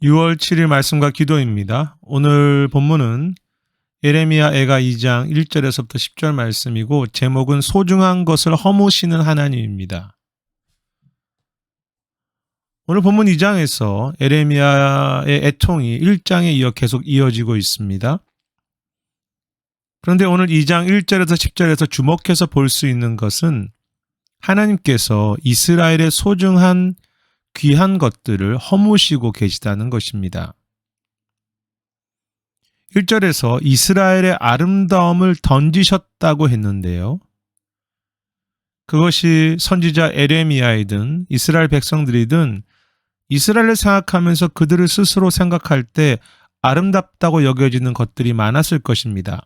6월 7일 말씀과 기도입니다. 오늘 본문은 예레미야 애가 2장 1절에서부터 10절 말씀이고 제목은 소중한 것을 허무시는 하나님입니다. 오늘 본문 2장에서 예레미야의 애통이 1장에 이어 계속 이어지고 있습니다. 그런데 오늘 2장 1절에서 10절에서 주목해서 볼 수 있는 것은 하나님께서 이스라엘의 소중한 귀한 것들을 허무시고 계시다는 것입니다. 1절에서 이스라엘의 아름다움을 던지셨다고 했는데요. 그것이 선지자 예레미야이든 이스라엘 백성들이든 이스라엘을 생각하면서 그들을 스스로 생각할 때 아름답다고 여겨지는 것들이 많았을 것입니다.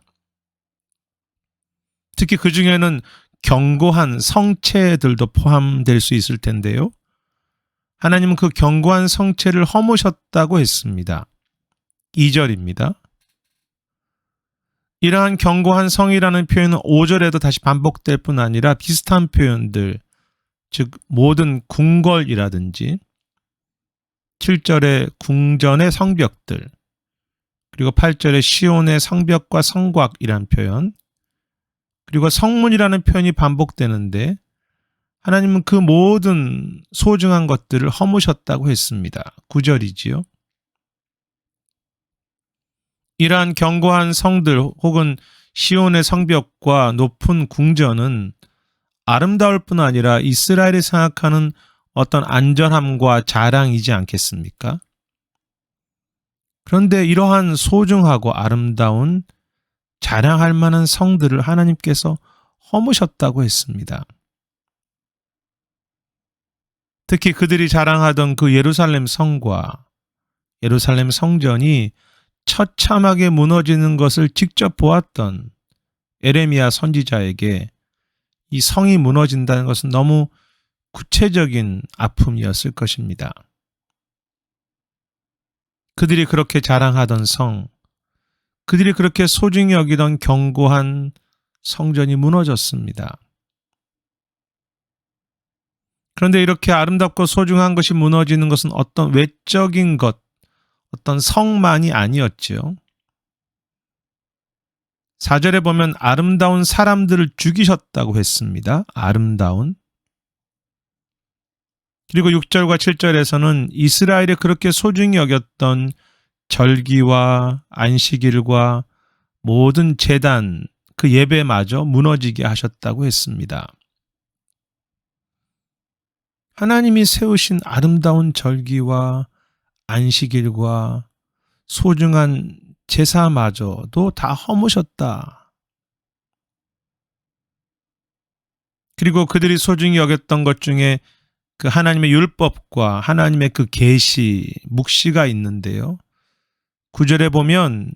특히 그 중에는 견고한 성체들도 포함될 수 있을 텐데요. 하나님은 그 견고한 성체를 허무셨다고 했습니다. 2절입니다. 이러한 견고한 성이라는 표현은 5절에도 다시 반복될 뿐 아니라 비슷한 표현들, 즉 모든 궁궐이라든지 7절의 궁전의 성벽들, 그리고 8절의 시온의 성벽과 성곽이라는 표현, 그리고 성문이라는 표현이 반복되는데 하나님은 그 모든 소중한 것들을 허무셨다고 했습니다. 9절이지요. 이러한 견고한 성들 혹은 시온의 성벽과 높은 궁전은 아름다울 뿐 아니라 이스라엘이 생각하는 어떤 안전함과 자랑이지 않겠습니까? 그런데 이러한 소중하고 아름다운 자랑할 만한 성들을 하나님께서 허무셨다고 했습니다. 특히 그들이 자랑하던 그 예루살렘 성과 예루살렘 성전이 처참하게 무너지는 것을 직접 보았던 예레미야 선지자에게 이 성이 무너진다는 것은 너무 구체적인 아픔이었을 것입니다. 그들이 그렇게 자랑하던 성, 그들이 그렇게 소중히 여기던 견고한 성전이 무너졌습니다. 그런데 이렇게 아름답고 소중한 것이 무너지는 것은 어떤 외적인 것, 어떤 성만이 아니었지요. 4절에 보면 아름다운 사람들을 죽이셨다고 했습니다. 아름다운. 그리고 6절과 7절에서는 이스라엘이 그렇게 소중히 여겼던 절기와 안식일과 모든 제단, 그 예배마저 무너지게 하셨다고 했습니다. 하나님이 세우신 아름다운 절기와 안식일과 소중한 제사마저도 다 허무셨다. 그리고 그들이 소중히 여겼던 것 중에 그 하나님의 율법과 하나님의 그 계시, 묵시가 있는데요. 9절에 보면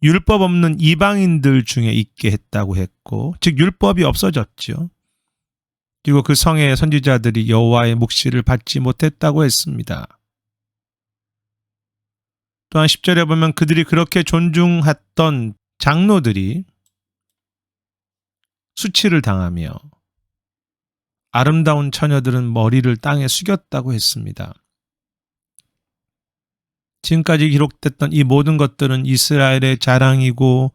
율법 없는 이방인들 중에 있게 했다고 했고, 즉 율법이 없어졌죠. 그리고 그 성의 선지자들이 여호와의 묵시를 받지 못했다고 했습니다. 또한 10절에 보면 그들이 그렇게 존중했던 장로들이 수치를 당하며 아름다운 처녀들은 머리를 땅에 숙였다고 했습니다. 지금까지 기록됐던 이 모든 것들은 이스라엘의 자랑이고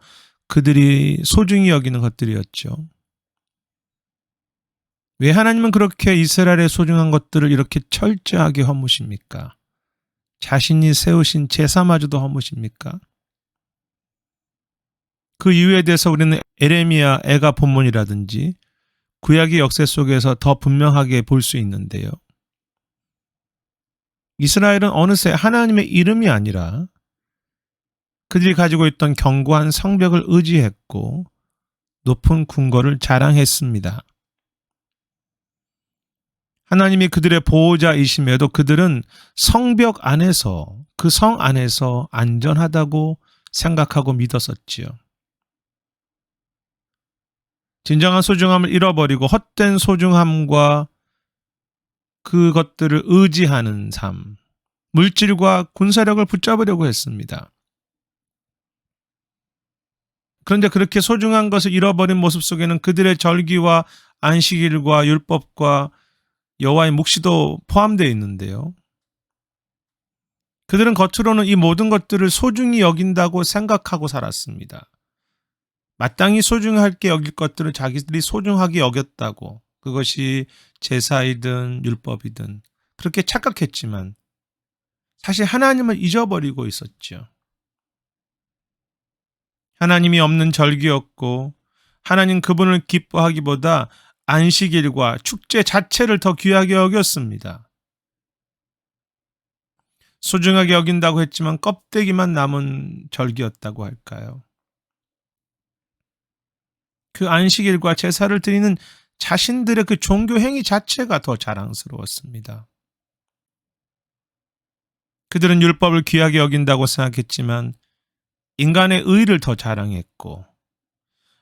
그들이 소중히 여기는 것들이었죠. 왜 하나님은 그렇게 이스라엘의 소중한 것들을 이렇게 철저하게 허무십니까? 자신이 세우신 제사마저도 허무십니까? 그 이유에 대해서 우리는 예레미야 애가 본문이라든지 구약의 역사 속에서 더 분명하게 볼 수 있는데요. 이스라엘은 어느새 하나님의 이름이 아니라 그들이 가지고 있던 견고한 성벽을 의지했고 높은 궁궐을 자랑했습니다. 하나님이 그들의 보호자이심에도 그들은 성벽 안에서, 그 성 안에서 안전하다고 생각하고 믿었었지요. 진정한 소중함을 잃어버리고 헛된 소중함과 그것들을 의지하는 삶, 물질과 군사력을 붙잡으려고 했습니다. 그런데 그렇게 소중한 것을 잃어버린 모습 속에는 그들의 절기와 안식일과 율법과 여호와의 묵시도 포함되어 있는데요. 그들은 겉으로는 이 모든 것들을 소중히 여긴다고 생각하고 살았습니다. 마땅히 소중하게 여길 것들을 자기들이 소중하게 여겼다고, 그것이 제사이든 율법이든 그렇게 착각했지만 사실 하나님을 잊어버리고 있었죠. 하나님이 없는 절기였고 하나님 그분을 기뻐하기보다 안식일과 축제 자체를 더 귀하게 여겼습니다. 소중하게 여긴다고 했지만 껍데기만 남은 절기였다고 할까요? 그 안식일과 제사를 드리는 자신들의 그 종교 행위 자체가 더 자랑스러웠습니다. 그들은 율법을 귀하게 여긴다고 생각했지만 인간의 의를 더 자랑했고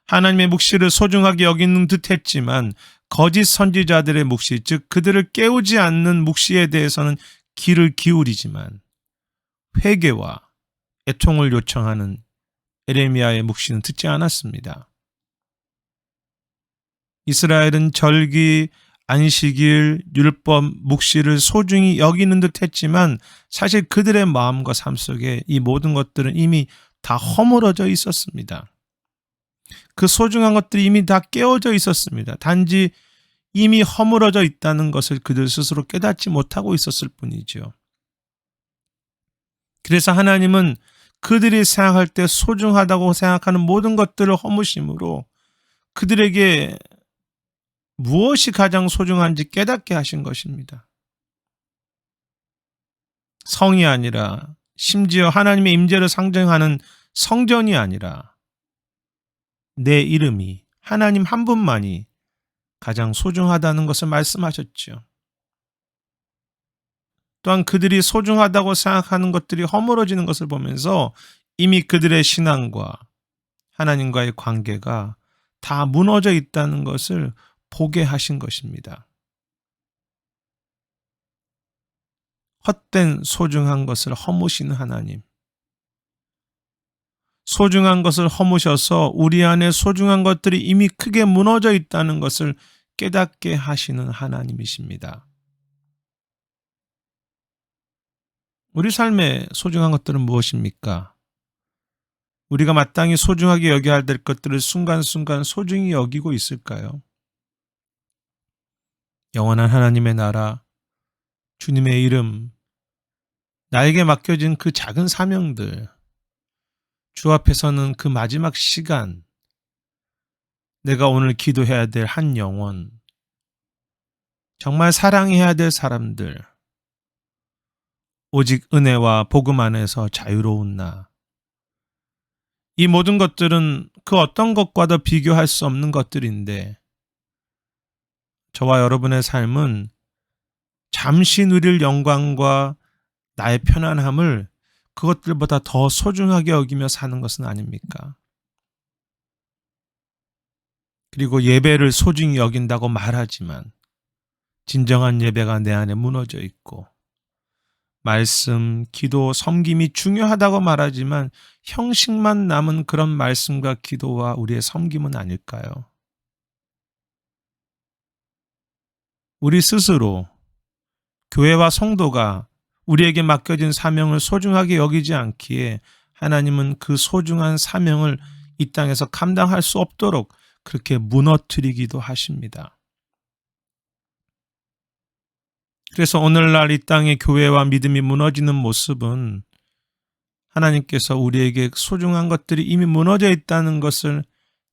하나님의 묵시를 소중하게 여기는 듯 했지만 거짓 선지자들의 묵시, 즉 그들을 깨우지 않는 묵시에 대해서는 귀를 기울이지만 회개와 애통을 요청하는 에레미야의 묵시는 듣지 않았습니다. 이스라엘은 절기, 안식일, 율법, 묵시를 소중히 여기는 듯 했지만 사실 그들의 마음과 삶 속에 이 모든 것들은 이미 다 허물어져 있었습니다. 그 소중한 것들이 이미 다 깨어져 있었습니다. 단지 이미 허물어져 있다는 것을 그들 스스로 깨닫지 못하고 있었을 뿐이죠. 그래서 하나님은 그들이 생각할 때 소중하다고 생각하는 모든 것들을 허무심으로 그들에게 무엇이 가장 소중한지 깨닫게 하신 것입니다. 성이 아니라 심지어 하나님의 임재를 상징하는 성전이 아니라 내 이름이 하나님 한 분만이 가장 소중하다는 것을 말씀하셨죠. 또한 그들이 소중하다고 생각하는 것들이 허물어지는 것을 보면서 이미 그들의 신앙과 하나님과의 관계가 다 무너져 있다는 것을 보게 하신 것입니다. 헛된 소중한 것을 허무시는 하나님. 소중한 것을 허무셔서 우리 안에 소중한 것들이 이미 크게 무너져 있다는 것을 깨닫게 하시는 하나님이십니다. 우리 삶의 소중한 것들은 무엇입니까? 우리가 마땅히 소중하게 여겨야 될 것들을 순간순간 소중히 여기고 있을까요? 영원한 하나님의 나라, 주님의 이름, 나에게 맡겨진 그 작은 사명들, 주 앞에서는 그 마지막 시간, 내가 오늘 기도해야 될 한 영혼, 정말 사랑해야 될 사람들, 오직 은혜와 복음 안에서 자유로운 나. 이 모든 것들은 그 어떤 것과도 비교할 수 없는 것들인데 저와 여러분의 삶은 잠시 누릴 영광과 나의 편안함을 그것들보다 더 소중하게 여기며 사는 것은 아닙니까? 그리고 예배를 소중히 여긴다고 말하지만 진정한 예배가 내 안에 무너져 있고 말씀, 기도, 섬김이 중요하다고 말하지만 형식만 남은 그런 말씀과 기도와 우리의 섬김은 아닐까요? 우리 스스로 교회와 성도가 우리에게 맡겨진 사명을 소중하게 여기지 않기에 하나님은 그 소중한 사명을 이 땅에서 감당할 수 없도록 그렇게 무너뜨리기도 하십니다. 그래서 오늘날 이 땅의 교회와 믿음이 무너지는 모습은 하나님께서 우리에게 소중한 것들이 이미 무너져 있다는 것을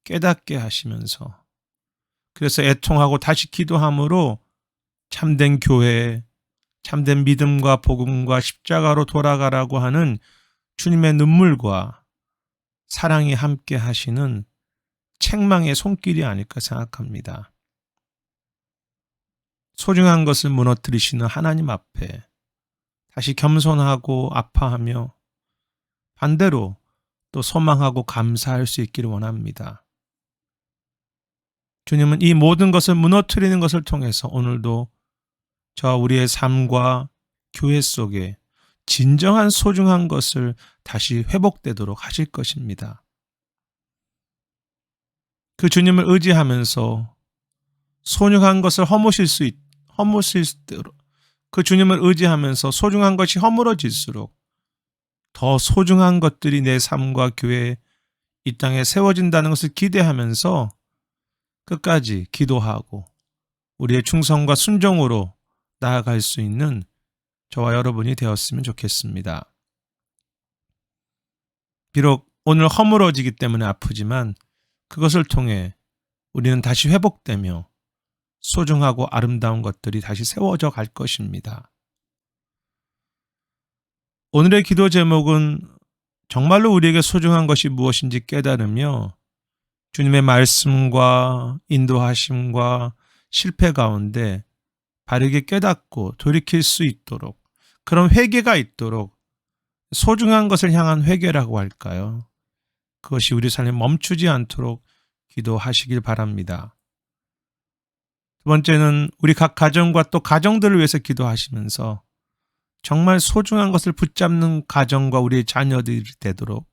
깨닫게 하시면서 그래서 애통하고 다시 기도함으로 참된 교회, 참된 믿음과 복음과 십자가로 돌아가라고 하는 주님의 눈물과 사랑이 함께 하시는 책망의 손길이 아닐까 생각합니다. 소중한 것을 무너뜨리시는 하나님 앞에 다시 겸손하고 아파하며 반대로 또 소망하고 감사할 수 있기를 원합니다. 주님은 이 모든 것을 무너뜨리는 것을 통해서 오늘도 저와 우리의 삶과 교회 속에 진정한 소중한 것을 다시 회복되도록 하실 것입니다. 그 주님을 의지하면서 소중한 것을 허무실수록 그 주님을 의지하면서 소중한 것이 허물어질수록 더 소중한 것들이 내 삶과 교회 이 땅에 세워진다는 것을 기대하면서 끝까지 기도하고 우리의 충성과 순종으로 나아갈 수 있는 저와 여러분이 되었으면 좋겠습니다. 비록 오늘 허물어지기 때문에 아프지만 그것을 통해 우리는 다시 회복되며 소중하고 아름다운 것들이 다시 세워져 갈 것입니다. 오늘의 기도 제목은 정말로 우리에게 소중한 것이 무엇인지 깨달으며 주님의 말씀과 인도하심과 실패 가운데 바르게 깨닫고 돌이킬 수 있도록 그런 회개가 있도록 소중한 것을 향한 회개라고 할까요? 그것이 우리 삶에 멈추지 않도록 기도하시길 바랍니다. 두 번째는 우리 각 가정과 또 가정들을 위해서 기도하시면서 정말 소중한 것을 붙잡는 가정과 우리의 자녀들이 되도록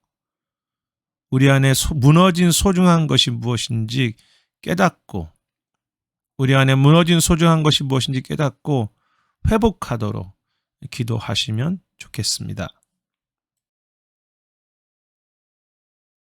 우리 안에 무너진 소중한 것이 무엇인지 깨닫고 우리 안에 무너진 소중한 것이 무엇인지 깨닫고 회복하도록 기도하시면 좋겠습니다.